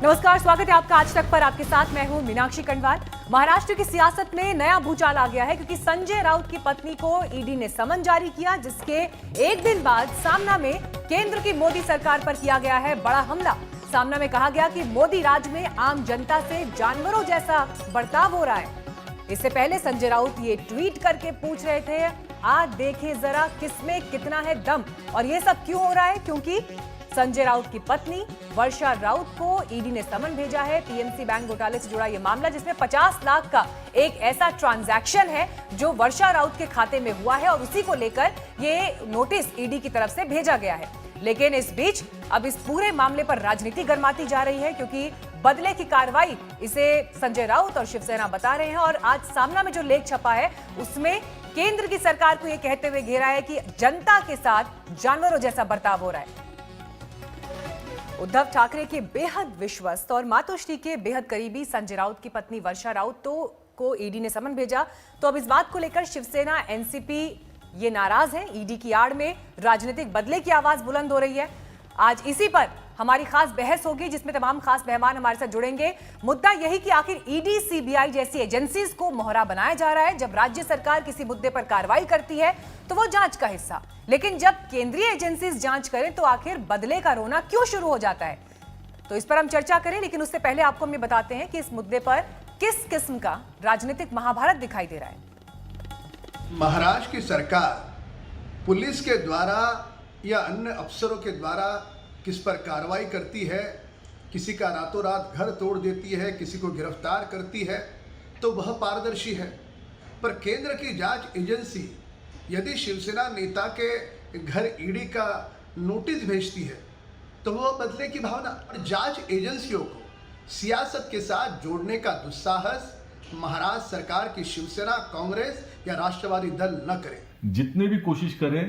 नमस्कार, स्वागत है आपका आज तक पर। आपके साथ मैं हूं मीनाक्षी कंडवाल। महाराष्ट्र की सियासत में नया भूचाल आ गया है क्योंकि संजय राउत की पत्नी को ईडी ने समन जारी किया, जिसके एक दिन बाद सामना में केंद्र की मोदी सरकार पर किया गया है बड़ा हमला। सामना में कहा गया कि मोदी राज में आम जनता से जानवरों जैसा बर्ताव हो रहा है। इससे पहले संजय राउत ये ट्वीट करके पूछ रहे थे, आज देखें जरा किसमें कितना है दम। और ये सब क्यों हो रहा है? क्योंकि संजय राउत की पत्नी वर्षा राउत को ईडी ने समन भेजा है। पीएमसी बैंक घोटाले से जुड़ा यह मामला, जिसमें 50 लाख का एक ऐसा ट्रांजैक्शन है जो वर्षा राउत के खाते में हुआ है और उसी को लेकर ये नोटिस ईडी की तरफ से भेजा गया है। लेकिन इस बीच अब इस पूरे मामले पर राजनीति गर्माती जा रही है क्योंकि बदले की कार्रवाई इसे संजय राउत और शिवसेना बता रहे हैं। और आज सामना में जो लेख छपा है उसमें केंद्र की सरकार को यह कहते हुए घेरा है कि जनता के साथ जानवरों जैसा बर्ताव हो रहा है। उद्धव ठाकरे के बेहद विश्वस्त और मातोश्री के बेहद करीबी संजय राउत की पत्नी वर्षा राउत को ईडी ने समन भेजा। तो अब इस बात को लेकर शिवसेना, एनसीपी ये नाराज है। ईडी की आड़ में राजनीतिक बदले की आवाज बुलंद हो रही है। आज इसी पर हमारी खास बहस होगी जिसमें तमाम खास मेहमान हमारे साथ जुड़ेंगे। मुद्दा यही कि आखिर ईडी, सीबीआई जैसी एजेंसीज को मोहरा बनाया जा रहा है। जब राज्य सरकार किसी मुद्दे पर कार्रवाई करती है तो वो जांच का हिस्सा, लेकिन जब केंद्रीय एजेंसीज जांच करें तो आखिर बदले का रोना क्यों शुरू हो जाता है? तो इस पर हम चर्चा करें, लेकिन उससे पहले आपको हम ये बताते हैं कि इस मुद्दे पर किस किस्म का राजनीतिक महाभारत दिखाई दे रहा है। महाराष्ट्र की सरकार पुलिस के द्वारा या अन्य अफसरों के द्वारा किस पर कार्रवाई करती है, किसी का रातों रात घर तोड़ देती है, किसी को गिरफ्तार करती है, तो वह पारदर्शी है। पर केंद्र की जांच एजेंसी यदि शिवसेना नेता के घर ईडी का नोटिस भेजती है तो वह बदले की भावना और जांच एजेंसियों को सियासत के साथ जोड़ने का दुस्साहस महाराष्ट्र सरकार की शिवसेना, कांग्रेस या राष्ट्रवादी दल न करे। जितने भी कोशिश करें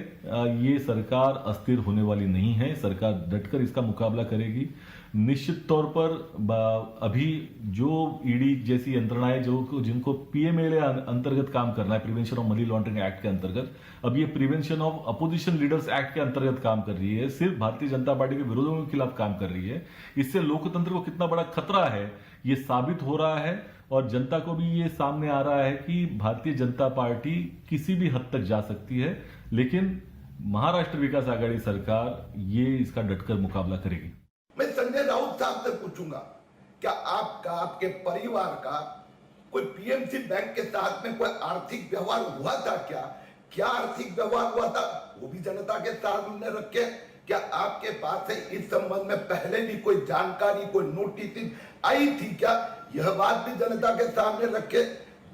ये सरकार अस्थिर होने वाली नहीं है। सरकार डटकर इसका मुकाबला करेगी। निश्चित तौर पर अभी जो ईडी जैसी यंत्रणाएं जिनको पीएमएलए अंतर्गत काम करना है, prevention of money laundering act के अंतर्गत, अब ये prevention of opposition leaders act के अंतर्गत काम कर रही है, सिर्फ भारतीय जनता पार्टी के विरोधियों के खिलाफ काम कर रही है। इससे लोकतंत्र को कितना बड़ा खतरा है ये साबित हो रहा है और जनता को भी ये सामने आ रहा है कि भारतीय जनता पार्टी किसी भी हद तक जा सकती है, लेकिन महाराष्ट्र विकास आघाड़ी सरकार ये इसका डटकर मुकाबला करेगी। मैं संजय राउत साहब से पूछूंगा, क्या आपका, आपके परिवार का कोई पीएमसी बैंक के साथ में कोई आर्थिक व्यवहार हुआ था? क्या आर्थिक व्यवहार हुआ था वो भी जनता के सामने रखे। क्या आपके पास है इस संबंध में पहले भी कोई जानकारी, कोई नोटिस आई थी क्या? यह बात भी जनता के सामने रखे।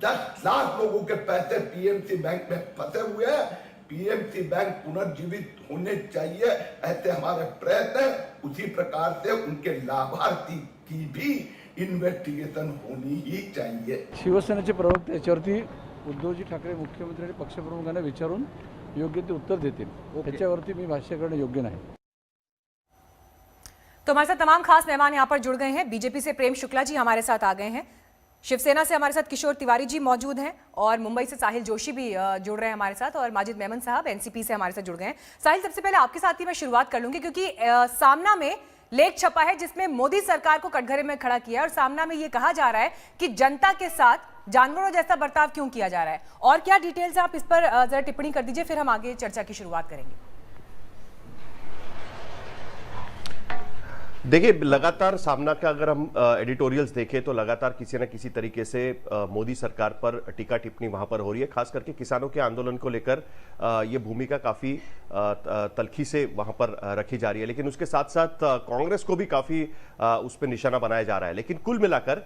10 लाख लोगों के पैसे पीएमसी बैंक में फंसे हुए हैं। पीएमसी बैंक पुनर्जीवित होने चाहिए, ऐसे हमारे प्रयत्न है। उसी प्रकार से उनके लाभार्थी की भी इन्वेस्टिगेशन होनी ही चाहिए। शिवसेनेचे प्रवक्ते याच्यावरती उद्धवजी ठाकरे मुख्यमंत्री आणि पक्षप्रमुखांना विचारून योग्य ते उत्तर देतील। त्याच्यावरती मी भाष्य करणं योग्य नाही। तो हमारे साथ तमाम खास मेहमान यहाँ पर जुड़ गए हैं। बीजेपी से प्रेम शुक्ला जी हमारे साथ आ गए हैं, शिवसेना से हमारे साथ किशोर तिवारी जी मौजूद हैं और मुंबई से साहिल जोशी भी जुड़ रहे हैं हमारे साथ, और माजिद मेमन साहब एनसीपी से हमारे साथ जुड़ गए हैं। साहिल, सबसे पहले आपके साथ ही मैं शुरुआत कर लूंगी क्योंकि सामना में लेख छपा है जिसमें मोदी सरकार को कटघरे में खड़ा किया है और सामना में ये कहा जा रहा है कि जनता के साथ जानवरों जैसा बर्ताव क्यों किया जा रहा है। और क्या डिटेल्स आप इस पर जरा टिप्पणी कर दीजिए, फिर हम आगे चर्चा की शुरुआत करेंगे। देखिए, लगातार सामना का अगर हम एडिटोरियल्स देखें तो लगातार किसी न किसी तरीके से मोदी सरकार पर टीका टिप्पणी वहां पर हो रही है। खास करके किसानों के आंदोलन को लेकर ये भूमिका काफ़ी तल्खी से वहां पर रखी जा रही है, लेकिन उसके साथ साथ कांग्रेस को भी काफ़ी उस पर निशाना बनाया जा रहा है। लेकिन कुल मिलाकर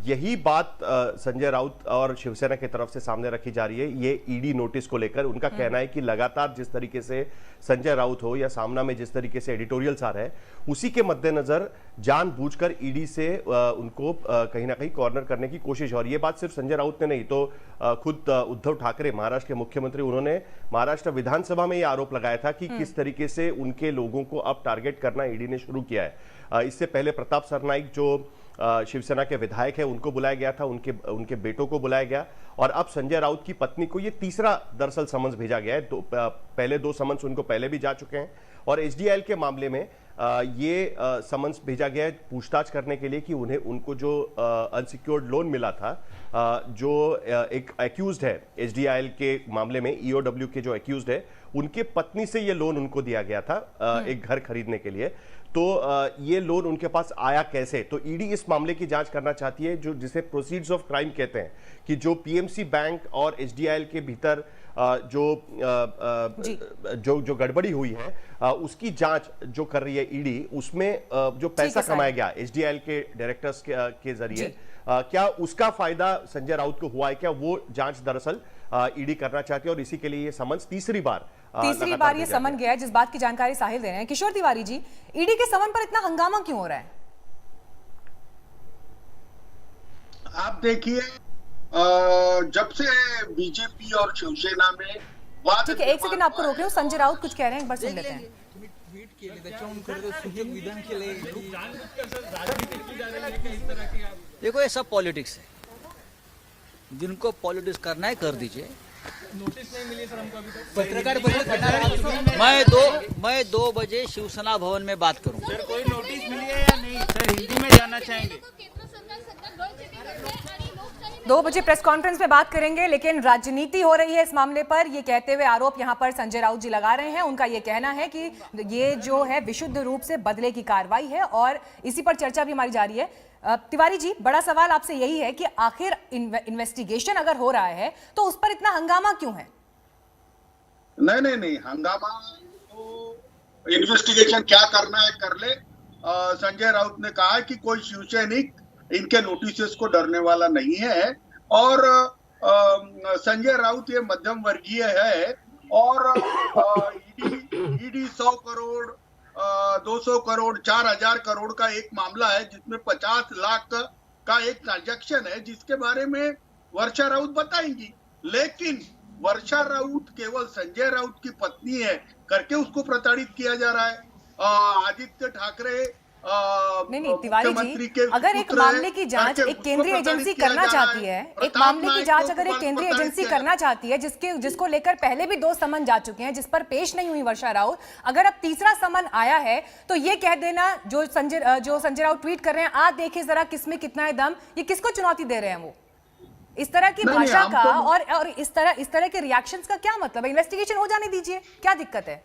यही बात संजय राउत और शिवसेना की तरफ से सामने रखी जा रही है। ये ईडी नोटिस को लेकर उनका कहना है कि लगातार जिस तरीके से संजय राउत हो या सामना में जिस तरीके से एडिटोरियल्स आ रहे हैं, उसी के मद्देनजर जानबूझकर ईडी से उनको कहीं ना कहीं कॉर्नर करने की कोशिश। और ये बात सिर्फ संजय राउत ने नहीं, तो खुद उद्धव ठाकरे महाराष्ट्र के मुख्यमंत्री, उन्होंने महाराष्ट्र विधानसभा में ये आरोप लगाया था कि किस तरीके से उनके लोगों को अब टारगेट करना ईडी ने शुरू किया है। इससे पहले प्रताप सरनाइक जो शिवसेना के विधायक है उनको बुलाया गया था, उनके बेटों को बुलाया गया, और अब संजय राउत की पत्नी को ये तीसरा दरअसल समन्स भेजा गया है। पहले 2 समन्स उनको पहले भी जा चुके हैं। और एचडीआईएल के मामले में ये समन्स भेजा गया है पूछताछ करने के लिए कि उनको जो अनसिक्योर्ड लोन मिला था, जो एक एक्यूज्ड है एचडीआईएल के मामले में, ईओडब्ल्यू के जो एक्यूज्ड है, उनके पत्नी से ये लोन उनको दिया गया था एक घर खरीदने के लिए। तो ये लोन उनके पास आया कैसे? तो ईडी इस मामले की जांच करना चाहती है, जो जिसे प्रोसीड्स ऑफ क्राइम कहते हैं, कि जो पीएमसी बैंक और एचडीआईएल के भीतर जो गड़बड़ी हुई है उसकी जांच जो कर रही है ईडी, उसमें जो पैसा कमाया गया एचडीआईएल के डायरेक्टर्स के जरिए, क्या उसका फायदा संजय राउत को हुआ है क्या, वो जांच दरअसल ईडी करना चाहती है। और इसी के लिए ये समन्स तीसरी बार ये समन गया है, जिस बात की जानकारी साहिल दे रहे हैं। किशोर तिवारी जी, ईडी के समन पर इतना हंगामा क्यों हो रहा है? आप देखिए, जब से बीजेपी और शिवसेना में वाद, ठीक है, एक सेकंड आपको रोक रहे हो। संजय राउत कुछ कह रहे हैं, एक बार सुन लेते हैं। देखो, ये सब पॉलिटिक्स है, जिनको पॉलिटिक्स करना है कर दीजिए। नोटिस नहीं मिली सर हमको अभी तक। पत्रकार मैं 2 बजे शिवसेना भवन में बात करूंगा। सर कोई नोटिस मिली है या नहीं? सर हिंदी में जानना चाहेंगे। 2 बजे प्रेस कॉन्फ्रेंस में बात करेंगे, लेकिन राजनीति हो रही है इस मामले पर, ये कहते हुए आरोप यहां पर संजय राउत जी लगा रहे हैं। उनका ये कहना है कि ये जो है विशुद्ध रूप से बदले की कार्रवाई है, और इसी पर चर्चा भी हमारी जारी है। तिवारी जी, बड़ा सवाल आपसे यही है कि आखिर इन्वेस्टिगेशन अगर हो रहा है तो उस पर इतना हंगामा क्यों है? नहीं, हंगामा तो इन्वेस्टिगेशन क्या करना है कर ले। संजय राउत ने कहा है कि कोई शिवसैनिक इनके नोटिस को डरने वाला नहीं है, और संजय राउत ये मध्यम वर्गीय है, और ईडी 100 करोड़ 200 करोड़ 4000 करोड़ का एक मामला है, जिसमें 50 लाख का एक ट्रांजैक्शन है, जिसके बारे में वर्षा राउत बताएंगी। लेकिन वर्षा राउत केवल संजय राउत की पत्नी है करके उसको प्रताड़ित किया जा रहा है। आदित्य ठाकरे नहीं तिवारी जी, अगर एक मामले की जांच एक केंद्रीय एजेंसी करना चाहती है, एक मामले की जांच अगर एक केंद्रीय एजेंसी करना चाहती है, जिसको लेकर पहले भी 2 समन जा चुके हैं, जिस पर पेश नहीं हुई वर्षा राउत, अगर अब तीसरा समन आया है तो ये कह देना जो संजय राउत ट्वीट कर रहे हैं, आज देखे जरा किसमें कितना है दम, ये किसको चुनौती दे रहे हैं? वो इस तरह की भाषा का और इस तरह के रिएक्शंस का क्या मतलब है? इन्वेस्टिगेशन हो जाने दीजिए, क्या दिक्कत है?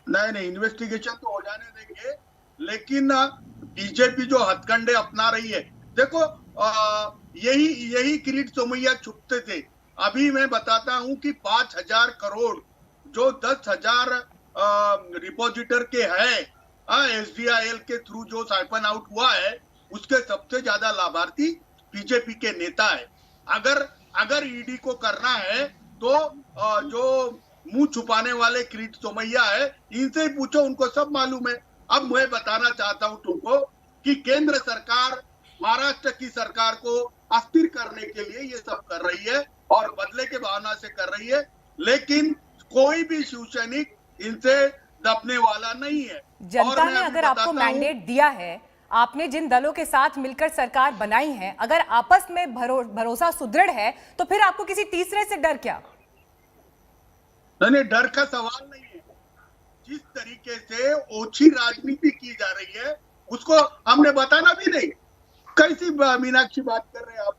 नहीं, इन्वेस्टिगेशन तो हो जाने देंगे, लेकिन बीजेपी जो हथकंडे अपना रही है, देखो यही किरीट सोमैया छुपते थे। अभी मैं बताता हूं कि 5000 करोड़ जो 10,000 डिपॉजिटर के है एसडीआईएल के थ्रू जो साइफन आउट हुआ है, उसके सबसे ज्यादा लाभार्थी बीजेपी के नेता है। अगर ईडी को करना है तो जो मुंह छुपाने वाले किरीट सोमैया है, इनसे ही पूछो, उनको सब मालूम है। अब मैं बताना चाहता हूं तुमको कि केंद्र सरकार महाराष्ट्र की सरकार को अस्थिर करने के लिए ये सब कर रही है और बदले के भावना से कर रही है, लेकिन कोई भी शिवसैनिक इनसे दबने वाला नहीं है। जनता ने अगर आपको मैंडेट दिया है, आपने जिन दलों के साथ मिलकर सरकार बनाई है, अगर आपस में भरोसा सुदृढ़ है, तो फिर आपको किसी तीसरे से डर क्या? नहीं, डर का सवाल नहीं है। जिस तरीके से ओछी राजनीति की जा रही है, उसको हमने बताना भी नहीं। कैसी मीनाक्षी बात कर रहे हैं आप?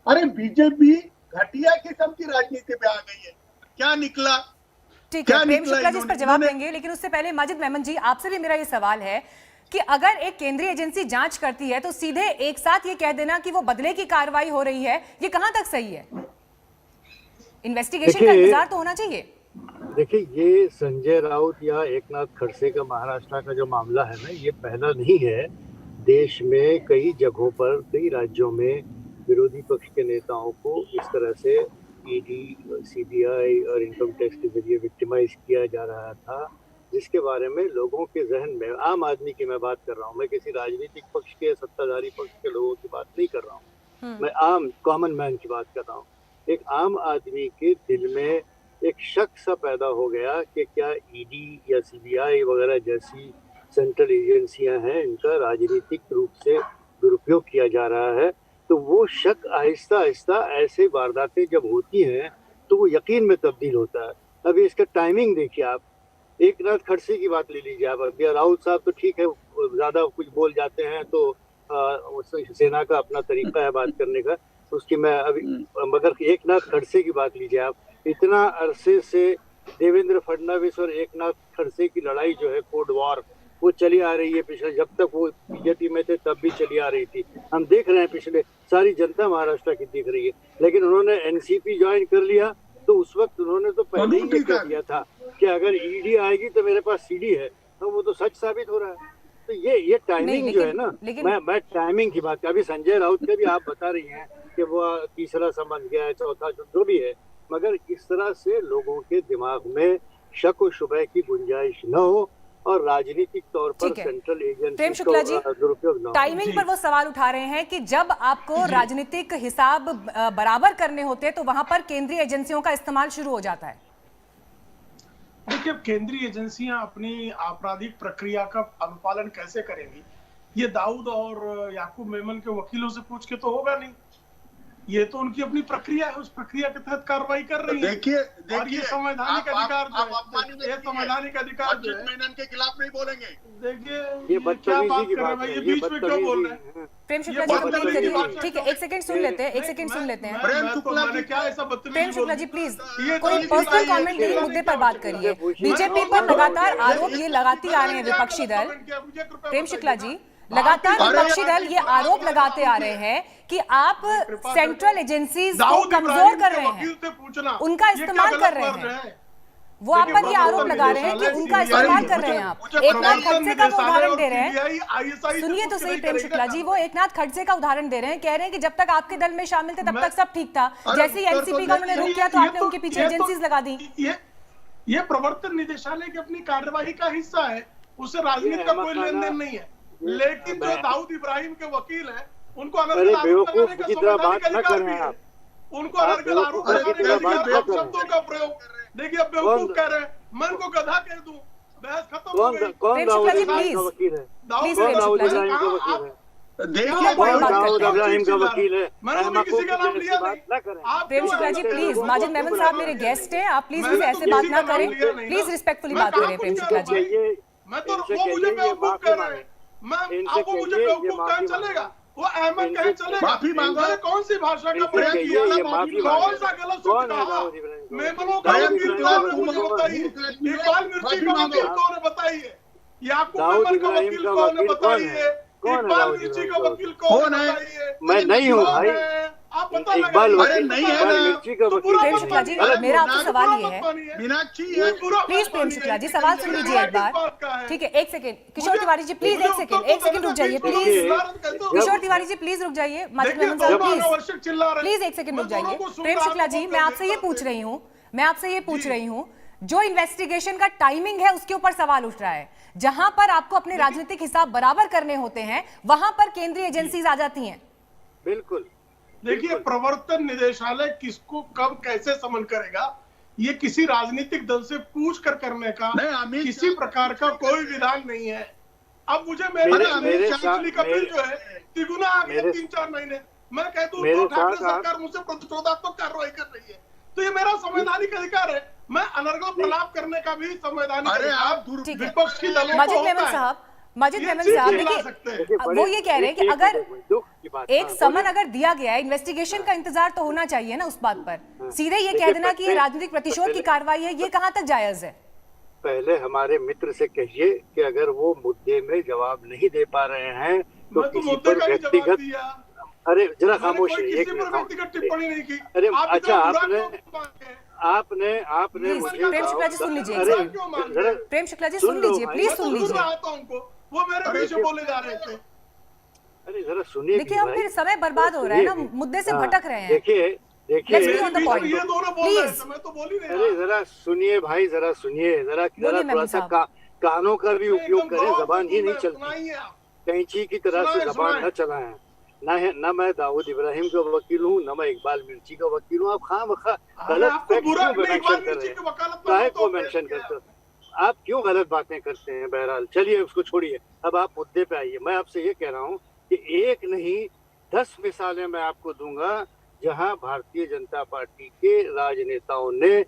अरे बीजेपी घटिया किस्म की राजनीति पे आ गई है, क्या निकला? ठीक है, प्रेम शुक्ला जी इस पर जवाब देंगे, लेकिन उससे पहले माजिद मेमन जी, आपसे भी मेरा ये सवाल है कि अगर एक केंद्रीय एजेंसी जांच करती है तो सीधे एक साथ ये कह देना कि वो बदले की कार्रवाई हो रही है, ये कहां तक सही है? इन्वेस्टिगेशन का इंतजार तो होना चाहिए। देखिए, ये संजय राउत या एकनाथ खड़से का महाराष्ट्र का जो मामला है ना, ये पहला नहीं है। देश में कई जगहों पर, कई राज्यों में विरोधी पक्ष के नेताओं को इस तरह से ईडी, सीबीआई और इनकम टैक्स के जरिए विक्टिमाइज किया जा रहा था, जिसके बारे में लोगों के जहन में, आम आदमी की मैं बात कर रहा हूँ, मैं किसी राजनीतिक पक्ष के, सत्ताधारी पक्ष के लोगों की बात नहीं कर रहा हूँ, मैं आम कॉमन मैन की बात कर रहा हूँ। एक आम आदमी के दिल में एक शक सा पैदा हो गया कि क्या ईडी या सीबीआई वगैरह जैसी सेंट्रल एजेंसियां हैं, इनका राजनीतिक रूप से दुरुपयोग किया जा रहा है। तो वो शक आहिस्ता आहिस्ता, ऐसे वारदातें जब होती हैं तो वो यकीन में तब्दील होता है। अभी इसका टाइमिंग देखिए आप, एकनाथ खड़से की बात ले लीजिए आप। अभी राउत साहब तो ठीक है, ज्यादा कुछ बोल जाते हैं तो सेना का अपना तरीका है बात करने का, उसकी मैं अभी, मगर एकनाथ खड़से की बात लीजिए आप। इतना अरसे से देवेंद्र फडणवीस और एकनाथ खड़से की लड़ाई जो है, कोल्ड वॉर, वो चली आ रही है पिछले, जब तक वो बीजेपी में थे तब भी चली आ रही थी। हम देख रहे हैं, पिछले सारी जनता महाराष्ट्र की दिख रही है। लेकिन उन्होंने एनसीपी ज्वाइन कर लिया तो उस वक्त उन्होंने तो पहले ही कह दिया था कि अगर ईडी आएगी तो मेरे पास सीडी है, तो वो तो सच साबित हो रहा है। तो ये टाइमिंग जो है ना, मैं टाइमिंग की बात, अभी संजय राउत के भी आप बता रही हैं कि वो तीसरा समझ गया है, चौथा जो भी है, मगर इस तरह से लोगों के दिमाग में शक व शुबह की गुंजाइश न हो और राजनीतिक तौर पर सेंट्रल एजेंसी को दुरुपयोग न हो। टाइमिंग पर वो सवाल उठा रहे हैं कि जब आपको राजनीतिक हिसाब बराबर करने होते हैं तो वहां पर केंद्रीय एजेंसियों का इस्तेमाल शुरू हो जाता है। देखिए, केंद्रीय एजेंसियां अपनी आपराधिक प्रक्रिया का अनुपालन कैसे करेंगी, ये दाऊद और याकूब मेमन के वकीलों से पूछ के तो होगा नहीं। ये तो उनकी अपनी प्रक्रिया है, उस प्रक्रिया के तहत कार्रवाई कर रही है। देखिए और ये संवैधानिक अधिकार जो है, ये संवैधानिक अधिकार जो है, मेनन के खिलाफ नहीं बोलेंगे। देखिए ये क्या बात कर रहे हैं, ये बीच में क्यों बोल रहे हैं? प्रेम शुक्ला जी कंप्लीट करिए, ठीक है, एक सेकंड सुन लेते हैं, एक सेकंड सुन लेते हैं। प्रेम शुक्ला जी प्लीज, कोई पर्सनल कमेंट नहीं, मुद्दे पर बात करिए। बीजेपी पर लगातार आरोप ये लगाती आ रहे हैं विपक्षी दल, प्रेम शुक्ला जी लगातार विपक्षी दल ये आरोप लगाते आ रहे हैं कि आप सेंट्रल एजेंसीज को कमजोर कर रहे हैं, उनका इस्तेमाल कर रहे हैं। वो आप पर ये आरोप लगा रहे हैं कि उनका इस्तेमाल कर रहे हैं आप। एकनाथ खड़से का वो उदाहरण दे रहे हैं, सुनिए तो सही प्रेम शुक्ला जी, वो एकनाथ खड़से का उदाहरण दे रहे हैं, कह रहे हैं कि जब तक आपके दल में शामिल थे तब तक सब ठीक था, जैसे ही एनसीपी का उन्होंने रुक किया तो आपने उनके पीछे एजेंसीज लगा दी। ये प्रवर्तन निदेशालय की अपनी कार्यवाही का हिस्सा है, उससे राजनीति का कोई लेन देन नहीं है। लेकिन जो दाऊद इब्राहिम के वकील हैं, उनको अनर्गल आरोप लगाने का संवैधानिक अधिकार भी है। उनको अनर्गल आरोप लगाने का अधिकार, शब्दों का प्रयोग। देखिए, अब बेवकूफ कह रहे हैं, मैं उनको गधा कह दूं, बहस खत्म हो गई। प्रेम शुक्ला जी प्लीज, प्लीज प्रेम शुक्ला जी, इब्राहिम का वकील है, मैंने किसी का नाम लिया नहीं। प्रेम शुक्ला जी प्लीज, माजिद मेमन साहब मेरे गेस्ट हैं, आप प्लीज मुझे ऐसे बात ना करें, प्लीज रिस्पेक्टफुली बात करें प्रेम शुक्ला जी। मैं तो वो मुझे बेवकूफ कह रहे हैं, मैं आपको मुझे बेवकूफ कह चलेगा, वो अहमद कहे चलेगा। माफी मांगा, कौन सी भाषा का प्रयोग किया, कौन सा गलत शब्द कहा? मेमनों का वकील कौन है मुझे बताइए, इकबाल मिर्ची का वकील कौन है बताइए, याकूब मेमन का वकील कौन है बताइए, इकबाल मिर्ची का वकील कौन है बताइए। मैं नहीं हूँ भाई, आप पता इकबाल नहीं है ना। मिर्ची का वकील। प्रेम शुक्ला जी मेरा आपसे सवाल ये है, मीनाक्षी प्लीज प्रेम शुक्ला जी सवाल सुन लीजिए एक बार, ठीक है, एक सेकंड। किशोर तिवारी जी प्लीज एक सेकंड रुक जाइए प्लीज। किशोर तिवारी जी प्लीज रुक जाइए, माजिद मेमन साहब प्लीज एक सेकंड रुक जाइए। प्रेम शुक्ला जी मैं आपसे ये पूछ रही हूँ, जो इन्वेस्टिगेशन का टाइमिंग है उसके ऊपर सवाल उठ रहा है। जहां पर आपको अपने राजनीतिक हिसाब बराबर करने होते हैं वहां पर केंद्रीय एजेंसीज आ जाती हैं। बिल्कुल, देखिए, प्रवर्तन निदेशालय किसको कब कैसे समन करेगा, ये किसी राजनीतिक दल से पूछ कर करने का किसी प्रकार का कोई विधान नहीं है। अब मुझे मेरे का बिल जो है तिगुना आ गया 3-4 महीने, मैं कह दूं तो ठाकरे सरकार मुझसे प्रतिशोधात्मक कार्रवाई कर रही है, तो ये मेरा संवैधानिक अधिकार है। मैं अनर्गल प्रलाप करने का भी संवैधानिक अधिकार विपक्ष की दलों को होता है। माजिद मेमन साहब देखिए, वो ये कह रहे हैं कि अगर एक समन अगर दिया गया है, इन्वेस्टिगेशन का इंतजार तो होना चाहिए ना उस बात पर। सीधे ये कह देना कि ये राजनीतिक प्रतिशोध की कार्रवाई है, ये कहां तक जायज है? पहले हमारे मित्र से कहिए कि अगर वो मुद्दे में जवाब नहीं दे पा रहे हैं तो किसी पर व्यक्तिगत, अरे जरा खामोश है, एक मिनट। अरे अच्छा, आपने प्रेम शुक्ला जी सुन लीजिए, प्रेम शुक्ला जी सुन लीजिए, प्लीज सुन लीजिए। वो मेरे पीछे बोले जा रहे थे। अरे जरा सुनिए, देखिए हम फिर समय बर्बाद हो रहा है ना, मुद्दे से भटक रहे हैं। देखिए ये दोनों बोल रहे थे, मैं तो बोल ही नहीं रहा। अरे जरा सुनिए भाई, जरा सुनिए, जरा थोड़ा सा कानों का भी उपयोग करें, जबान ही नहीं चलती, कैंची की तरह से जबान न चलाएं। न मैं दाऊद इब्राहिम का वकील हूँ, न मैं इकबाल मिर्ची का वकील हूँ। आप खामखा गलत मेंशन करते हो, आप क्यों गलत बातें करते हैं? बहरहाल चलिए उसको छोड़िए, अब आप मुद्दे पे आइए। मैं आपसे ये कह रहा हूँ कि एक नहीं 10 मिसालें मैं आपको दूंगा जहां भारतीय जनता पार्टी के राजनेताओं ने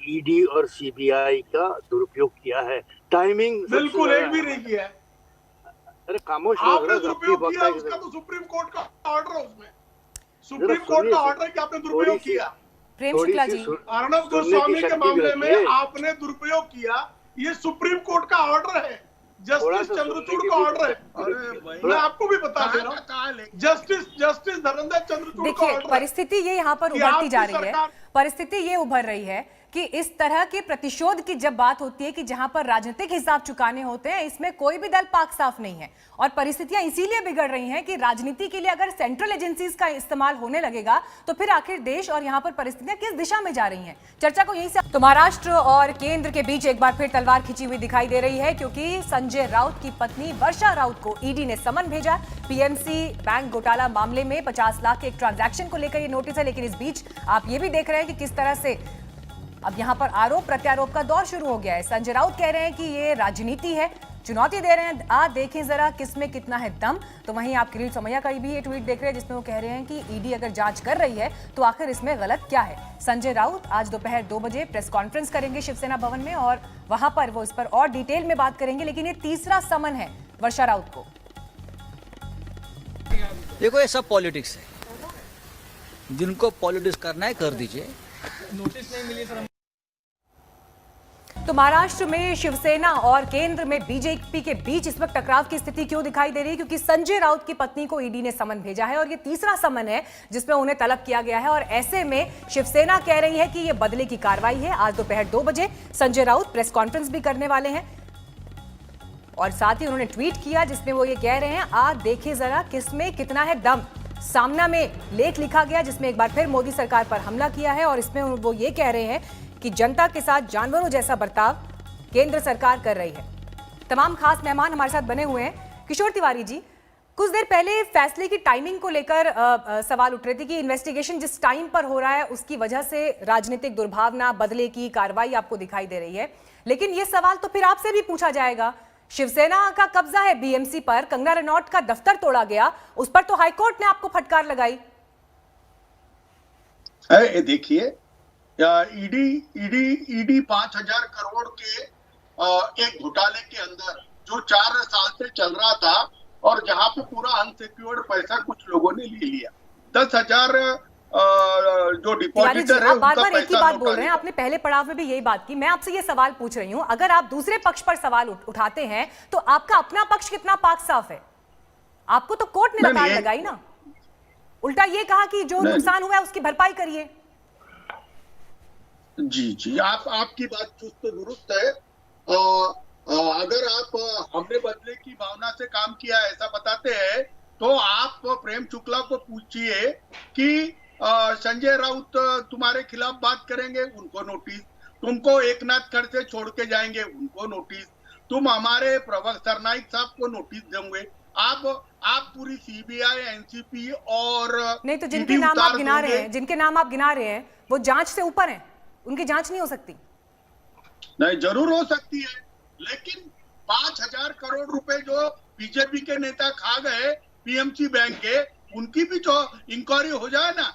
ईडी और सीबीआई का दुरुपयोग किया है। टाइमिंग बिल्कुल एक भी नहीं किया है। अरे खामोश आपने दुरुपयोग किया, उसका तो सुप्रीम कोर्ट का ऑर्डर है, उसमें सुप्रीम कोर्ट का ऑर्डर है कि आपने दुरुपयोग किया। प्रेम शुक्ला जी, अर्णब गोस्वामी के मामले में आपने दुरुपयोग किया, ये सुप्रीम कोर्ट का ऑर्डर है, जस्टिस चंद्रचूड़ का ऑर्डर है। मैं आपको भी बता दे रहा हूँ, जस्टिस धर्मेंद्र चंद्रचूड़ का देखिए ऑर्डर। परिस्थिति ये यहाँ पर उभरती जा रही है, परिस्थिति ये उभर रही है कि इस तरह के प्रतिशोध की जब बात होती है कि जहां पर राजनीतिक हिसाब चुकाने होते हैं, इसमें कोई भी दल पाक साफ नहीं है। और परिस्थितियां इसीलिए बिगड़ रही हैं कि राजनीति के लिए अगर सेंट्रल एजेंसीज का इस्तेमाल होने लगेगा तो फिर आखिर देश और यहां पर परिस्थितियां किस दिशा में जा रही हैं। चर्चा को यहीं से तो महाराष्ट्र और केंद्र के बीच एक बार फिर तलवार खिंची हुई दिखाई दे रही है, क्योंकि संजय राउत की पत्नी वर्षा राउत को ईडी ने समन भेजा। पीएमसी बैंक घोटाला मामले में 50 लाख के एक ट्रांजैक्शन को लेकर ये नोटिस है। लेकिन इस बीच आप ये भी देख रहे हैं कि किस तरह से अब यहां पर आरोप प्रत्यारोप का दौर शुरू हो गया है। संजय राउत कह रहे हैं कि ये राजनीति है, चुनौती दे रहे हैं, देखें जरा किसमें कितना है दम। तो वहीं आप किरीट सोमैया का भी ये ट्वीट देख रहे हैं जिसमें वो कह रहे हैं कि ईडी अगर जांच कर रही है तो आखिर इसमें गलत क्या है। संजय राउत आज दोपहर 2 बजे प्रेस कॉन्फ्रेंस करेंगे शिवसेना भवन में और वहां पर वो इस पर और डिटेल में बात करेंगे। लेकिन ये तीसरा समन है वर्षा राउत को। देखो ये सब पॉलिटिक्स है, जिनको पॉलिटिक्स करना है कर दीजिए। नोटिस नहीं मिली सर। तो महाराष्ट्र में शिवसेना और केंद्र में बीजेपी के बीच इस वक्त टकराव की स्थिति क्यों दिखाई दे रही है? क्योंकि संजय राउत की पत्नी को ईडी ने समन भेजा है और ये तीसरा समन है जिसमें उन्हें तलब किया गया है। और ऐसे में शिवसेना कह रही है कि ये बदले की कार्रवाई है। आज दोपहर 2 बजे संजय राउत प्रेस कॉन्फ्रेंस भी करने वाले हैं और साथ ही उन्होंने ट्वीट किया जिसमें वो ये कह रहे हैं, देखे जरा किसमें कितना है दम। सामना में लेख लिखा गया जिसमें एक बार फिर मोदी सरकार पर हमला किया है और इसमें वो ये कह रहे हैं कि जनता के साथ जानवरों जैसा बर्ताव केंद्र सरकार कर रही है। तमाम खास मेहमान हमारे साथ बने हुए हैं। किशोर तिवारी जी, कुछ देर पहले फैसले की टाइमिंग को लेकर सवाल उठ रहे थे कि इन्वेस्टिगेशन जिस टाइम पर हो रहा है उसकी वजह से राजनीतिक दुर्भावना, बदले की कार्रवाई आपको दिखाई दे रही है। लेकिन ये सवाल तो फिर आपसे भी पूछा जाएगा, शिवसेना का कब्जा है बीएमसी पर, कंगना रनौत का दफ्तर तोड़ा गया, उस पर तो हाईकोर्ट ने आपको फटकार लगाई। देखिए, ईडी 5,000 करोड़ के एक घोटाले के अंदर जो 4 साल से चल रहा था और जहां पे पूरा अनसिक्योर्ड पैसा कुछ लोगों ने ले लिया, 10,000 जो डिपॉजिटर है, आप बार-बार एक ही बात बोल रहे हैं। आपने पहले पड़ाव में भी यही बात की। मैं आपसे ये सवाल पूछ रही हूं, अगर आप दूसरे पक्ष पर सवाल उठाते हैं तो आपका अपना पक्ष कितना पाक साफ है? आपको तो कोर्ट ने लताड़ लगाई ना, उल्टा ये कहा कि जो नुकसान हुआ है उसकी भरपाई करिए। जी, आपकी बात चुस्त दुरुस्त है। अगर आप हमने बदले की भावना से काम किया ऐसा बताते हैं तो आप प्रेम शुक्ला को पूछिए कि संजय राउत तुम्हारे खिलाफ बात करेंगे, उनको नोटिस। तुमको एकनाथ खड़से छोड़ के जाएंगे, उनको नोटिस। तुम हमारे प्रवक्ता सरनाइक साहब को नोटिस देंगे। आप पूरी सीबीआई, एनसीपी और नहीं तो जिनके नाम आप गिना रहे हैं वो जांच से ऊपर हैं, उनकी जांच नहीं हो सकती? नहीं, जरूर हो सकती है, लेकिन 5,000 करोड़ रुपए जो बीजेपी के नेता खा गए पीएमसी बैंक के, उनकी भी तो इंक्वायरी हो जाए ना,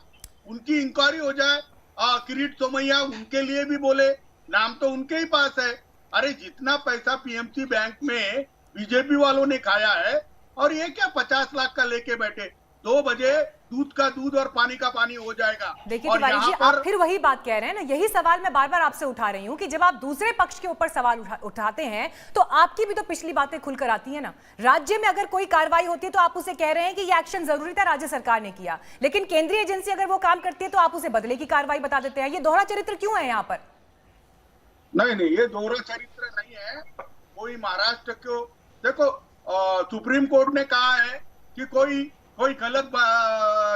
उनकी इंक्वायरी हो जाए। किरीट सोमैया उनके लिए भी बोले, नाम तो उनके ही पास है। अरे जितना पैसा पीएमसी बैंक में बीजेपी वालों ने खाया है, और ये क्या 50 लाख का लेके बैठे। 2 बजे दूध का दूध और पानी का पानी हो जाएगा। देखिए तिवारी जी, आप फिर वही बात कह रहे हैं ना, यही सवाल मैं बार बार आपसे उठा रही हूँ कि जब आप दूसरे पक्ष के ऊपर सवाल उठाते हैं तो आपकी भी तो पिछली बातें खुलकर आती है ना। राज्य में अगर कोई कार्रवाई होती है तो आप उसे कह रहे हैं कि ये एक्शन जरूरी था, राज्य सरकार ने किया, लेकिन केंद्रीय एजेंसी अगर वो काम करती है तो आप उसे बदले की कार्रवाई बता देते हैं। ये दोहरा चरित्र क्यों है यहाँ पर? नहीं, ये दोहरा चरित्र नहीं है। कोई महाराष्ट्र को देखो, सुप्रीम कोर्ट ने कहा है कि कोई गलत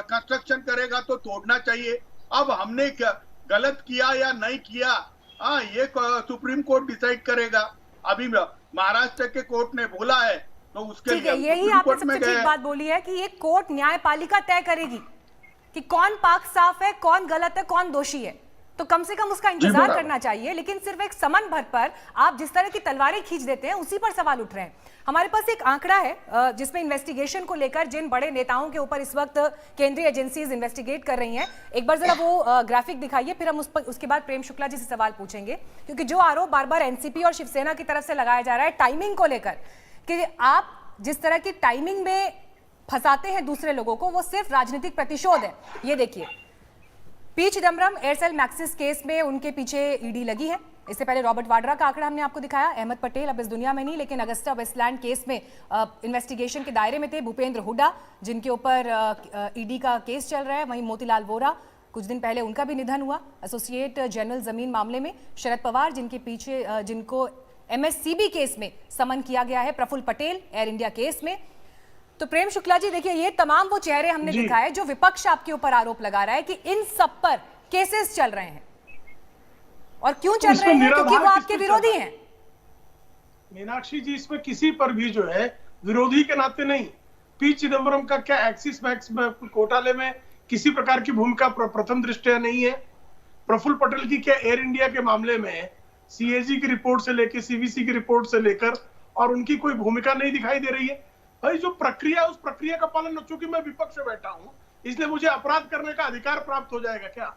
कंस्ट्रक्शन करेगा तो तोड़ना चाहिए। अब हमने क्या गलत किया या नहीं किया, ये सुप्रीम कोर्ट डिसाइड करेगा। अभी महाराष्ट्र के कोर्ट ने बोला है तो उसके लिए यही आपने सबसे ठीक बात बोली है कि ये कोर्ट न्यायपालिका तय करेगी कि कौन पाक साफ है, कौन गलत है, कौन दोषी है। तो कम से कम उसका इंतजार करना चाहिए, लेकिन सिर्फ एक समन भर पर आप जिस तरह की तलवारें खींच देते हैं उसी पर सवाल उठ रहे हैं। हमारे पास एक आंकड़ा है जिसमें इन्वेस्टिगेशन को लेकर जिन बड़े नेताओं के ऊपर इस वक्त केंद्रीय एजेंसीज इन्वेस्टिगेट कर रही हैं, एक बार जरा वो ग्राफिक दिखाइए, फिर हम उसके बाद प्रेम शुक्ला जी से सवाल पूछेंगे। क्योंकि जो आरोप बार बार एनसीपी और शिवसेना की तरफ से लगाया जा रहा है टाइमिंग को लेकर, कि आप जिस तरह की टाइमिंग में फंसाते हैं दूसरे लोगों को, वो सिर्फ राजनीतिक प्रतिशोध है। ये देखिए, P Chidambaram Aircel Maxis case में उनके पीछे ईडी लगी है। इससे पहले रॉबर्ट वाड्रा का आंकड़ा हमने आपको दिखाया। अहमद पटेल अब इस दुनिया में नहीं, लेकिन अगस्ता वेस्टलैंड केस में इन्वेस्टिगेशन के दायरे में थे। भूपेंद्र हुड्डा, जिनके ऊपर ईडी का केस चल रहा है। वहीं मोतीलाल वोरा, कुछ दिन पहले उनका भी निधन हुआ एसोसिएट जनरल जमीन मामले में। शरद पवार, जिनको एमएससीबी केस में समन किया गया है। Praful Patel Air India case में। तो प्रेम शुक्ला जी देखिए, ये तमाम वो चेहरे हमने दिखाए जो विपक्ष आपके ऊपर आरोप लगा रहा है कि इन सब पर केसेस चल रहे हैं। और क्यों चल रहे हैं? क्योंकि वो आपके विरोधी हैं। मीनाक्षी जी, इसमें किसी पर भी जो है विरोधी के नाते नहीं। पी चिदम्बरम का क्या एक्सिस मैक्स घोटाले में किसी प्रकार की भूमिका प्रथम दृष्टया नहीं है। प्रफुल्ल पटेल की क्या एयर इंडिया के मामले में सीएजी की रिपोर्ट से लेकर सीवीसी की रिपोर्ट से लेकर और उनकी कोई भूमिका नहीं दिखाई दे रही है। भाई जो प्रक्रिया, उस प्रक्रिया का पालन, चूंकि मैं विपक्ष में बैठा हूं इसलिए मुझे अपराध करने का अधिकार प्राप्त हो जाएगा क्या?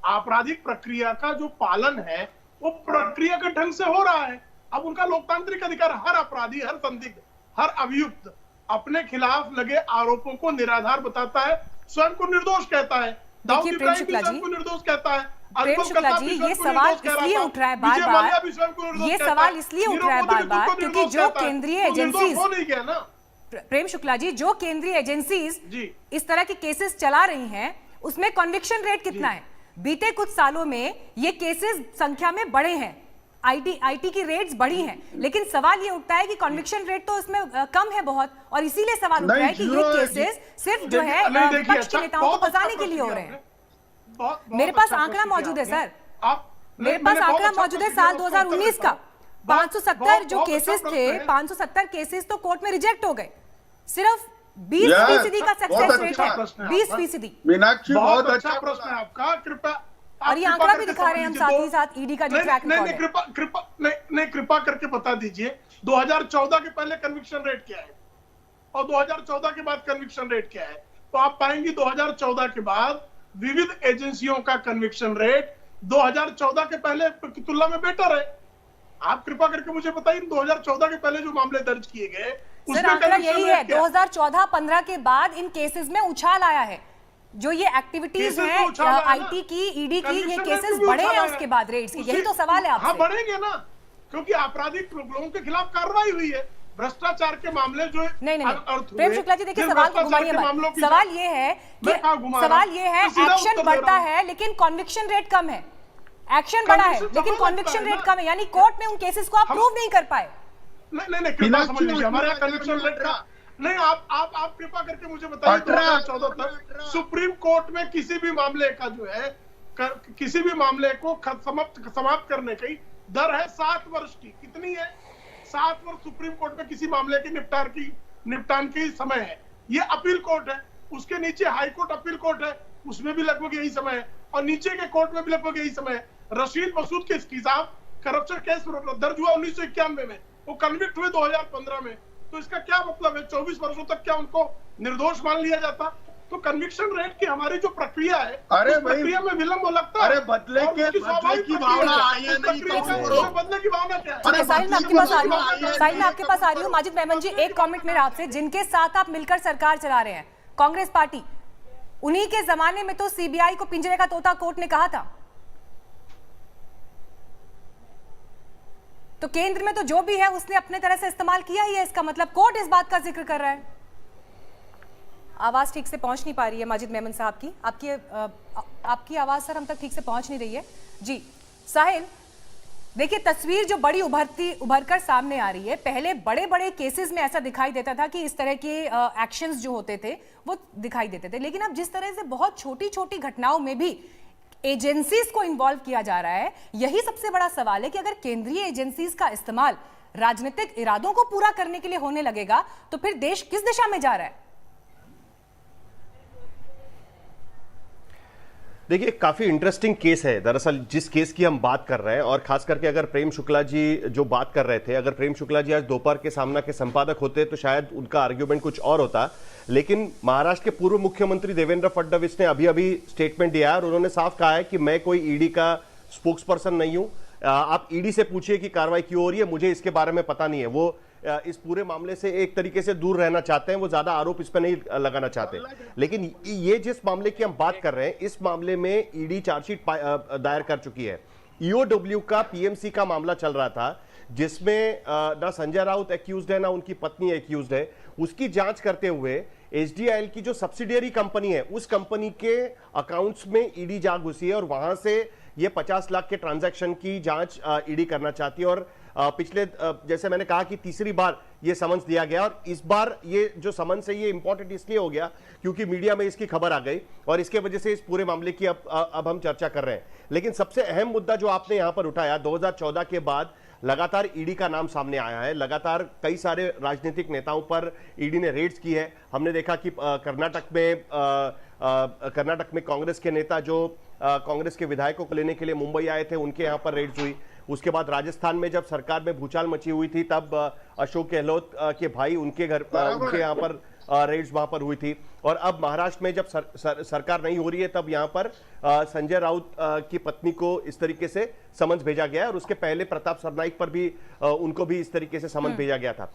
आपराधिक प्रक्रिया का जो पालन है वो प्रक्रिया के ढंग से हो रहा है। अब उनका लोकतांत्रिक अधिकार, हर अपराधी, हर संदिग्ध, हर अभियुक्त अपने खिलाफ लगे आरोपों को निराधार बताता है, स्वयं को निर्दोष कहता है। दाऊद इब्राहिम भी स्वयं को निर्दोष कहता है। प्रेम शुक्ला जी, ये सवाल इसलिए उठ रहा है बार बार, ये सवाल इसलिए उठ रहा है बार बार क्योंकि जो केंद्रीय एजेंसीज, प्रेम शुक्ला जी, जो केंद्रीय एजेंसीज इस तरह के केसेस चला रही हैं उसमें कन्विक्शन रेट कितना है? बीते कुछ सालों में ये केसेस संख्या में बढ़े हैं, आईटी की रेट्स बढ़ी हैं, लेकिन सवाल ये उठता है कि कन्विक्शन रेट तो इसमें कम है बहुत, और इसीलिए सवाल उठ रहा है कि ये केसेस सिर्फ जो है विपक्ष के नेताओं को फंसाने के लिए हो रहे हैं। मेरे पास आंकड़ा मौजूद है सर, मेरे पास आंकड़ा मौजूद है साल 2019 का। 570 जो केसेस थे, 570 केसेस तो कोर्ट में रिजेक्ट हो गए। सिर्फ 20% का सक्सेस रेट है, 20%। मीनाक्षी, बहुत अच्छा प्रश्न है आपका। कृपया, और ये आंकड़ा भी दिखा रहे हैं हम साथ ही साथ ईडी का जो ट्रैक रिकॉर्ड है। कृपा करके बता दीजिए 2014 के पहले कन्विक्शन रेट क्या है और 2014 के बाद कन्विक्शन रेट क्या है। तो आप पाएंगे 2014 के बाद विविध एजेंसियों का कन्विक्शन रेट 2014 के पहले की तुलना में बेटर है। आप कृपा करके मुझे बताइए 2014 के पहले जो मामले दर्ज किए गए सर, आंकड़ा यही है। 2014-15 के बाद इन केसेस में उछाल आया है। जो ये एक्टिविटीज हैं आईटी की, ईडी की, ये केसेस बढ़े हैं उसके बाद रेट्स की। यही तो सवाल है आपसे। हाँ, बढ़ेंगे ना, क्योंकि आपराधिक लोगों के खिलाफ कार्रवाई हुई है। भ्रष्टाचार के मामले जो नहीं प्रेम शुक्ला जी देखिए, सवाल को घुमाइए मत। सवाल ये है एक्शन बढ़ता है लेकिन कन्विक्शन रेट कम है। एक्शन बढ़ा है लेकिन कन्विक्शन रेट कम है, यानी कोर्ट में उन केसेस को आप प्रूव नहीं कर पाए। नहीं, कृपया समझ लीजिए, हमारे यहाँ कन्विक्शन रेट का नहीं। आप कृपा करके मुझे बताइए 2014 तक सुप्रीम कोर्ट में किसी भी मामले का जो है, किसी भी मामले को समाप्त करने की दर है 7 वर्ष की। कितनी है? 7 वर्ष सुप्रीम कोर्ट में किसी मामले के निपटान की समय है। ये अपील कोर्ट है, उसके नीचे हाई कोर्ट अपील कोर्ट है, उसमें भी लगभग यही समय है, और नीचे के कोर्ट में भी लगभग यही समय है। रशीद मसूद के खिलाफ करप्शन केस दर्ज हुआ 1991 में, वो कन्विक्ट हुए 2015 में। तो इसका क्या मतलब है? 24 वर्षों तक क्या उनको निर्दोष मान लिया जाता? तो कन्विक्शन रेट की हमारी जो प्रक्रिया है, उस प्रक्रिया में विलंब लगता है। अरे बदले की भावना आई है नहीं तो बदले की भावना क्या है? साहिल मैं आपके पास आ रही हूँ। माजिद मेमन जी, एक कमेंट मेरा आपसे, जिनके साथ आप मिलकर सरकार चला रहे हैं, कांग्रेस पार्टी, उन्हीं के जमाने में तो सीबीआई को पिंजरे का तोता कोर्ट ने कहा था। तो केंद्र में तो जो भी है उसने अपने तरह से इस्तेमाल किया ही है। इसका मतलब कोर्ट इस बात का जिक्र कर रहा है। आवाज ठीक से पहुंच नहीं पा रही है माजिद मेमन साहब की। आपकी आवाज सर हम तक ठीक से पहुंच नहीं रही है जी। साहिल देखिए, तस्वीर जो बड़ी उभरकर सामने आ रही है, पहले बड़े बड़े केसेस में ऐसा दिखाई देता था कि इस तरह के एक्शंस जो होते थे वो दिखाई देते थे, लेकिन अब जिस तरह से बहुत छोटी छोटी घटनाओं में भी एजेंसीज को इन्वॉल्व किया जा रहा है, यही सबसे बड़ा सवाल है कि अगर केंद्रीय एजेंसीज का इस्तेमाल राजनीतिक इरादों को पूरा करने के लिए होने लगेगा तो फिर देश किस दिशा में जा रहा है? देखिए, काफी इंटरेस्टिंग केस है दरअसल जिस केस की हम बात कर रहे हैं, और खास करके अगर प्रेम शुक्ला जी जो बात कर रहे थे, अगर प्रेम शुक्ला जी आज दोपहर के सामना के संपादक होते तो शायद उनका आर्ग्यूमेंट कुछ और होता। लेकिन महाराष्ट्र के पूर्व मुख्यमंत्री देवेंद्र फडणवीस ने अभी अभी स्टेटमेंट दिया है और उन्होंने साफ कहा है कि मैं कोई ईडी का स्पोक्स पर्सन नहीं हूं। आप ईडी से पूछिए कि कार्रवाई क्यों हो रही है, मुझे इसके बारे में पता नहीं है। वो इस पूरे मामले से एक तरीके से दूर रहना चाहते हैं, वो ज्यादा आरोप इस पर नहीं लगाना चाहते। लेकिन ये जिस मामले की हम बात कर रहे हैं, इस मामले में ईडी चार्जशीट दायर कर चुकी है। ईओडब्ल्यू का पीएमसी का मामला चल रहा था, जिसमें ना संजय राउत एक्यूज्ड है ना उनकी पत्नी एक्यूज्ड है। उसकी जांच करते हुए एचडीआईएल की जो सब्सिडियरी कंपनी है, उस कंपनी के अकाउंट्स में ईडी जा घुसी है और वहां से ये 50 लाख के ट्रांजैक्शन की जांच ईडी करना चाहती है। और पिछले जैसे मैंने कहा कि तीसरी बार ये समन्स दिया गया, और इस बार ये जो समन्स है ये इंपॉर्टेंट इसलिए हो गया क्योंकि मीडिया में इसकी खबर आ गई और इसके वजह से इस पूरे मामले की अब हम चर्चा कर रहे हैं। लेकिन सबसे अहम मुद्दा जो आपने यहां पर उठाया, 2014 के बाद लगातार ईडी का नाम सामने आया है। लगातार कई सारे राजनीतिक नेताओं पर ईडी ने रेड्स की है। हमने देखा कि कर्नाटक में कांग्रेस के नेता जो कांग्रेस के विधायकों को लेने के लिए मुंबई आए थे, उनके यहां पर रेड्स हुई। उसके बाद राजस्थान में जब सरकार में भूचाल मची हुई थी, तब अशोक गहलोत के भाई उनके यहाँ पर रेड्स वहां पर हुई थी। और अब महाराष्ट्र में जब सरकार नहीं हो रही है, तब यहाँ पर संजय राउत की पत्नी को इस तरीके से समन्स भेजा गया है, और उसके पहले प्रताप सरनाइक पर भी उनको भी इस तरीके से समन्स भेजा गया था।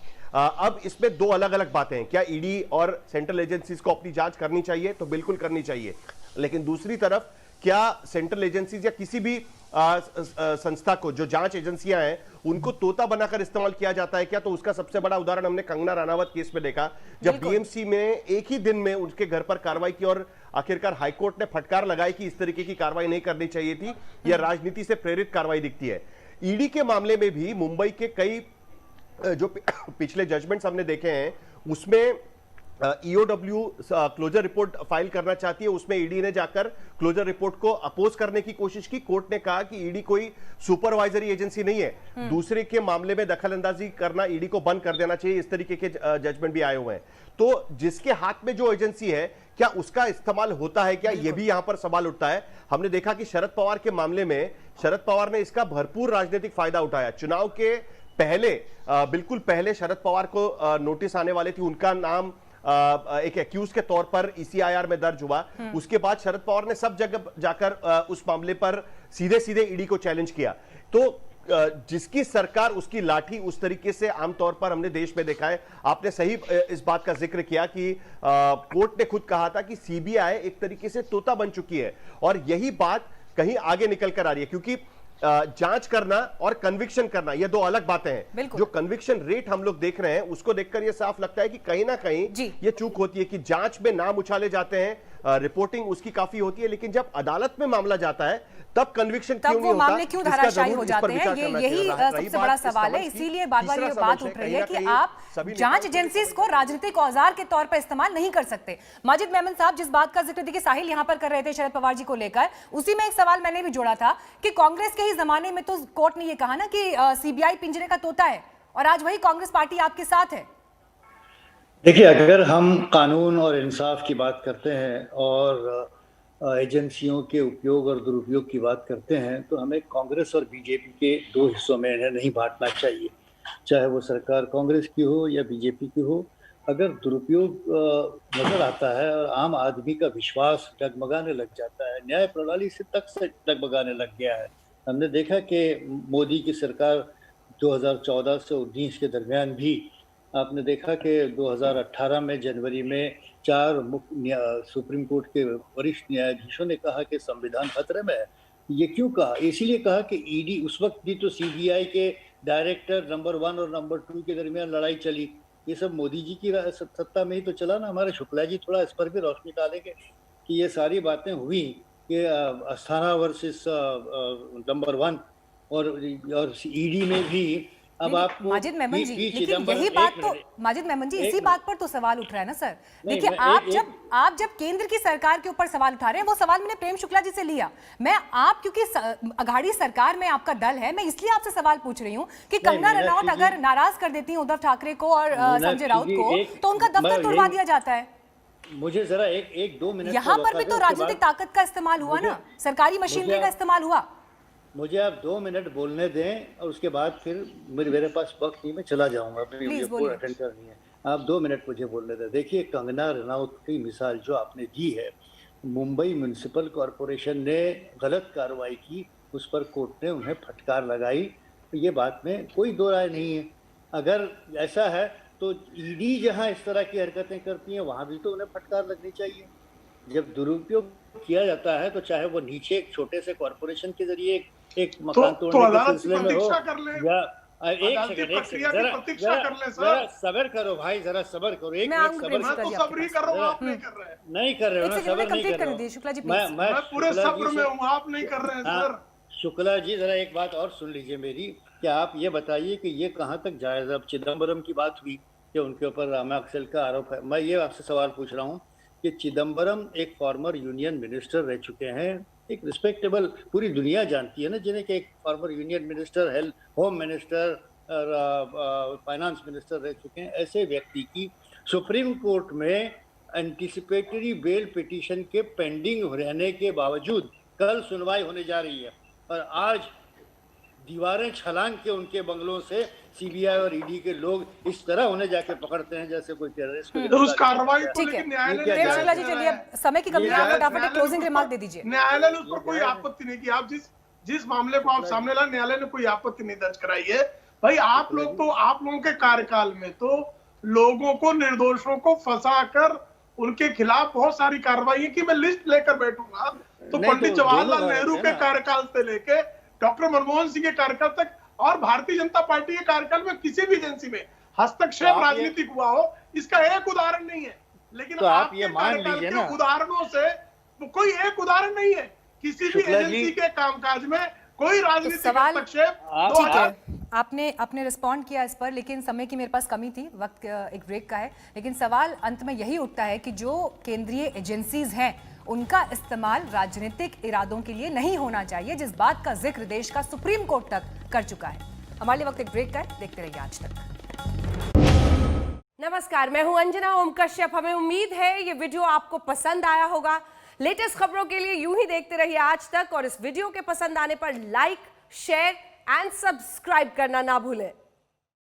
अब इसमें दो अलग अलग बातें हैं। क्या ईडी और सेंट्रल एजेंसीज को अपनी जांच करनी चाहिए? तो बिल्कुल करनी चाहिए। लेकिन दूसरी तरफ क्या सेंट्रल एजेंसीज या किसी भी संस्था को, जो जांच एजेंसियां हैं, उनको तोता बनाकर इस्तेमाल किया जाता है क्या? तो उसका सबसे बड़ा उदाहरण हमने कंगना रनावत केस में देखा, जब बीएमसी में एक ही दिन में उसके घर पर कार्रवाई की और आखिरकार हाईकोर्ट ने फटकार लगाई कि इस तरीके की कार्रवाई नहीं करनी चाहिए थी, यह राजनीति से प्रेरित कार्रवाई दिखती है। ईडी के मामले में भी मुंबई के कई जो पिछले जजमेंट्स हमने देखे हैं, उसमें ईओडब्ल्यू क्लोजर रिपोर्ट फाइल करना चाहती है। उसमें ईडी ने जाकर क्लोजर रिपोर्ट को अपोज करने की कोशिश की। कोर्ट ने कहा कि ईडी कोई सुपरवाइजरी एजेंसी नहीं है, दूसरे के मामले में दखलंदाजी करना ईडी को बंद कर देना चाहिए। इस तरीके के जजमेंट भी आए हुए हैं। तो जिसके हाथ में जो एजेंसी है, क्या उसका इस्तेमाल होता है क्या, यह भी यहां पर सवाल उठता है। हमने देखा कि शरद पवार के मामले में शरद पवार ने इसका भरपूर राजनीतिक फायदा उठाया। चुनाव के पहले, बिल्कुल पहले शरद पवार को नोटिस आने वाले थी, उनका नाम एक एक्यूज के तौर पर ईसीआईआर में दर्ज हुआ। उसके बाद शरद पवार ने सब जगह जाकर उस मामले पर सीधे सीधे ईडी को चैलेंज किया। तो जिसकी सरकार उसकी लाठी, उस तरीके से आमतौर पर हमने देश में देखा है। आपने सही इस बात का जिक्र किया कि कोर्ट ने खुद कहा था कि सीबीआई एक तरीके से तोता बन चुकी है, और यही बात कहीं आगे निकल कर आ रही है, क्योंकि जांच करना और कन्विक्शन करना ये दो अलग बातें हैं। जो कन्विक्शन रेट हम लोग देख रहे हैं, उसको देखकर ये साफ लगता है कि कहीं ना कहीं ये चूक होती है कि जांच में नाम उछाले जाते हैं, रिपोर्टिंग उसकी काफी होती है, लेकिन जब अदालत में मामला जाता है तब कन्विक्शन क्यों नहीं होता, मामले क्यों धराशायी हो जाते हैं, यही सबसे बड़ा सवाल है। इसीलिए बार बार ये बात उठ रही है कि आप जांच एजेंसीज को राजनीतिक औजार के तौर पर इस्तेमाल नहीं कर सकते। माजिद मेमन साहब, जिस बात का जिक्र देखिए साहिल यहां पर कर रहे थे शरद पवार जी को लेकर, उसी में एक सवाल मैंने भी जोड़ा था कि कांग्रेस के ही जमाने में तो कोर्ट ने यह कहा ना कि सीबीआई पिंजरे का तोता है, और आज वही कांग्रेस पार्टी आपके साथ है। देखिए, अगर हम कानून और इंसाफ की बात करते हैं और एजेंसियों के उपयोग और दुरुपयोग की बात करते हैं, तो हमें कांग्रेस और बीजेपी के दो हिस्सों में इन्हें नहीं बांटना चाहिए। चाहे वो सरकार कांग्रेस की हो या बीजेपी की हो, अगर दुरुपयोग नजर आता है और आम आदमी का विश्वास डगमगाने लग जाता है, न्याय प्रणाली से डगमगाने लग गया है। हमने देखा कि मोदी की सरकार 2014 से 19 के दरमियान भी आपने देखा कि 2018 में जनवरी में 4 सुप्रीम कोर्ट के वरिष्ठ न्यायाधीशों ने कहा कि संविधान खतरे में है। ये क्यों कहा? इसीलिए कहा कि ईडी, उस वक्त भी तो सीबीआई के डायरेक्टर नंबर 1 और नंबर 2 के दरमियान लड़ाई चली। ये सब मोदी जी की सत्ता में ही तो चला ना। हमारे शुक्ला जी थोड़ा इस पर भी रोशनी डालेंगे कि ये सारी बातें हुई कि अस्थाना वर्सेस नंबर 1 और ईडी में भी। अब आप माजिद मेमन जी, लेकिन यही बात तो माजिद मेमन जी, इसी बात पर तो सवाल उठ रहा है ना सर। देखिए, आप जब केंद्र की सरकार के ऊपर सवाल उठा रहे हैं, वो सवाल मैंने प्रेम शुक्ला जी से लिया। मैं आप, क्योंकि अघाड़ी सरकार में आपका दल है, मैं इसलिए आपसे सवाल पूछ रही हूँ कि कंगना रनौत अगर नाराज कर देती हैं उद्धव ठाकरे को और संजय राउत को, तो उनका दफ्तर तोड़वा दिया जाता है। मुझे जरा एक 2 मिनट यहाँ पर भी तो राजनीतिक ताकत का इस्तेमाल हुआ ना, सरकारी मशीनरी का इस्तेमाल हुआ। मुझे आप 2 मिनट बोलने दें और उसके बाद फिर मेरे पास वक्त नहीं, मैं चला जाऊंगा, मुझे पूरा अटेंड करनी है। आप 2 मिनट मुझे बोलने दें। देखिए, कंगना रनौत की मिसाल जो आपने दी है, मुंबई म्युनिसिपल कॉरपोरेशन ने गलत कार्रवाई की, उस पर कोर्ट ने उन्हें फटकार लगाई, तो ये बात में कोई दो राय नहीं है। अगर ऐसा है तो ईडी जहां इस तरह की हरकतें करती हैं वहां भी तो उन्हें फटकार लगनी चाहिए। जब दुरुपयोग किया जाता है तो चाहे वो नीचे एक छोटे से कॉरपोरेशन के जरिए एक मकान तोड़ने के सिलसिले में हो, या एक सेकंड जरा सब्र करो भाई, जरा सब्र करो, एक मिनट सब्र कर रहा हूँ, आप नहीं कर रहे हैं। नहीं कर रहे हो ना, सब्र नहीं कर रहे हो। मैं पूरे सब्र में हूँ, आप नहीं कर रहे हैं सर। शुक्ला जी, जरा एक बात और सुन लीजिए मेरी, क्या आप ये बताइए कि ये कहाँ तक जायज? अब चिदम्बरम की बात हुई कि उनके ऊपर रामाक्सेल का आरोप है। मैं ये आपसे सवाल पूछ रहा हूँ कि चिदम्बरम एक फॉर्मर यूनियन मिनिस्टर रह चुके हैं, एक रिस्पेक्टेबल, पूरी दुनिया जानती है ना जिन्हें कि एक former union minister, health, home minister, finance minister रह चुके हैं। ऐसे व्यक्ति की सुप्रीम कोर्ट में एंटिसिपेटरी बेल पिटीशन के पेंडिंग रहने के बावजूद कल सुनवाई होने जा रही है, और आज दीवारें छलांग के उनके बंगलों से सीबीआई और ईडी के लोग इस तरह उन्हें जाके पकड़ते हैं जैसे कोई टेररिस्ट। तो उस कार्रवाई को ठीक है, लेकर न्यायालय शुक्ला जी चलिए, अब समय की कमी है, फटाफट एक क्लोजिंग रिमार्क दे दीजिए। न्यायालय ने उस पर कोई आपत्ति नहीं की। आप जिस मामले को आप सामने ला, न्यायालय ने कोई आपत्ति नहीं दर्ज कराई है। भाई आप लोगों के कार्यकाल में तो लोगों को, निर्दोषों को फंसा कर उनके खिलाफ बहुत सारी कार्रवाई की मैं लिस्ट लेकर बैठूंगा, तो पंडित जवाहरलाल नेहरू के कार्यकाल से लेके डॉक्टर मनमोहन सिंह के कार्यकाल तक और भारतीय जनता पार्टी के कार्यकाल में किसी भी एजेंसी में हस्तक्षेप राजनीतिक हुआ हो, इसका एक उदाहरण नहीं है। लेकिन तो आप ये मान लीजिए ना, उदाहरणों से कोई एक उदाहरण नहीं है किसी भी एजेंसी के कामकाज में कोई राजनीतिक हस्तक्षेप। आपने रिस्पॉन्ड किया इस पर, लेकिन समय की मेरे पास कमी थी, वक्त एक ब्रेक का है। लेकिन सवाल अंत में यही उठता है कि जो केंद्रीय एजेंसीज हैं उनका इस्तेमाल राजनीतिक इरादों के लिए नहीं होना चाहिए, जिस बात का जिक्र देश का सुप्रीम कोर्ट तक कर चुका है। हमारे लिए वक्त एक ब्रेक का है, देखते रहिए आज तक। नमस्कार, मैं हूं अंजना ओम कश्यप। हमें उम्मीद है ये वीडियो आपको पसंद आया होगा। लेटेस्ट खबरों के लिए यूं ही देखते रहिए आज तक, और इस वीडियो के पसंद आने पर लाइक, शेयर एंड सब्सक्राइब करना ना भूलें।